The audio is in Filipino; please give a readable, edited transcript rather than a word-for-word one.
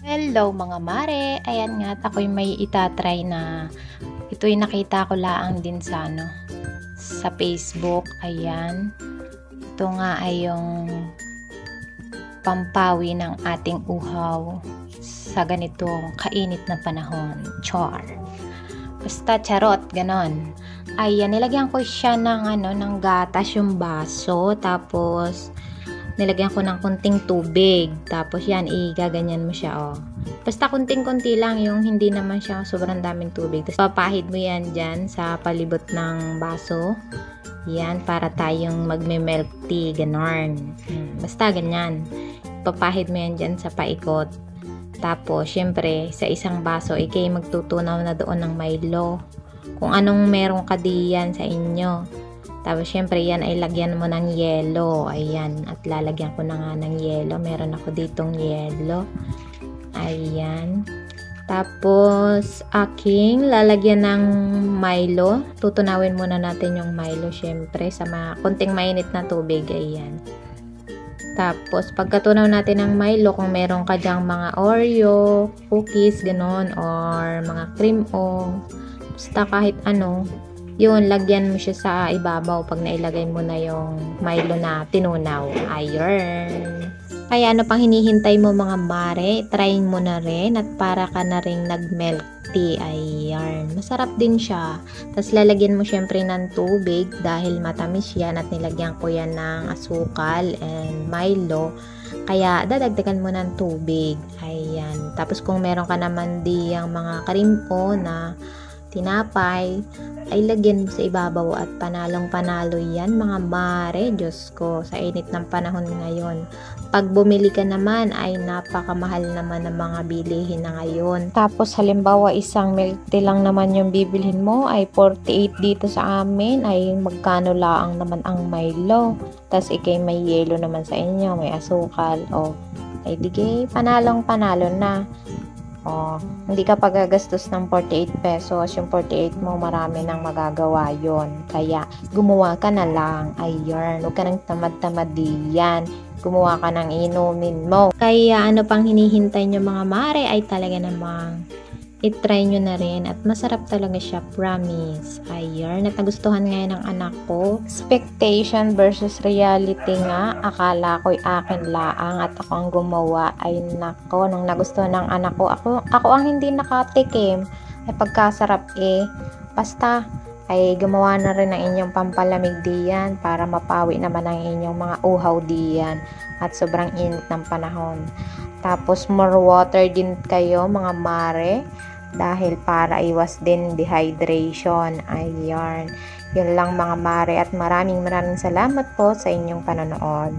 Hello mga mare, ayan nga at ako'y may itatry na ito'y nakita ko laang din sa sa Facebook, ayan. Ito nga ay yung pampawi ng ating uhaw sa ganitong kainit na panahon. Char. Basta charot, ganon. Ayan, nilagyan ko siya ng gatas yung baso, tapos nilagyan ko ng kunting tubig. Tapos yan, igaganyan mo siya, oh. Basta kunting-kunti lang, yung hindi naman siya sobrang daming tubig. Tapos papahid mo yan dyan sa palibot ng baso. Yan, para tayong magme-milk tea, ganon. Basta ganyan. Papahid mo yan dyan sa paikot. Tapos, syempre, sa isang baso, ikay magtutunaw na doon ng Milo. Kung anong meron ka diyan sa inyo. Tapos, syempre, yan ay lagyan mo ng yelo. Ayan. At lalagyan ko na nga ng yelo. Meron ako ditong yelo. Ayan. Tapos, aking lalagyan ng Milo. Tutunawin muna natin yung Milo, syempre, sa konting mainit na tubig. Ayan. Tapos, pagkatunaw natin ng Milo, kung meron ka dyang mga Oreo, cookies, ganon, or mga cream o basta kahit ano, yun, lagyan mo siya sa ibabaw pag nailagay mo na yung Milo na tinunaw. Ayun. Kaya ano pang hinihintay mo mga mare, try mo na rin at para ka na rin nag-milk tea. Ayan. Masarap din siya. Tapos lalagyan mo syempre ng tubig dahil matamis yan at nilagyan ko yan ng asukal and Milo. Kaya dadagdagan mo ng tubig. Ayan. Tapos kung meron ka naman diyang mga karimpo na tinapay, ay lagyan mo sa ibabaw at panalong panalo yan mga mare. Diyos ko, sa init ng panahon ngayon. Pag bumili ka naman ay napakamahal naman ng mga bilihin na ngayon. Tapos halimbawa isang milk tea lang naman yung bibilhin mo ay 48 dito sa amin, ay magkano laang naman ang Milo. Tapos ikay may yelo naman sa inyo, may asukal, o ay digay panalong panalo na. Oh, hindi ka pagagastos ng 48 pesos. Yung 48 mo, marami nang magagawa yon. Kaya, gumawa ka na lang. Ayun, huwag ka nang tamad-tamad diyan. Gumawa ka ng inumin mo. Kaya, ano pang hinihintay nyo mga mare ay talaga namang i-try nyo na rin at masarap talaga siya, promise. Ayun, at nagustuhan ngayon ng anak ko. Expectation versus reality nga. Akala ko'y akin laang at ako ang gumawa. Ay nako, nung nagustuhan ng anak ko, ako ang hindi nakatikim. Ay pagkasarap basta ay gumawa na rin ng inyong pampalamig diyan para mapawi naman ang inyong mga uhaw diyan at sobrang init ng panahon. Tapos more water din kayo mga mare dahil para iwas din dehydration. Ayan. Yun lang mga mare at maraming salamat po sa inyong panonood.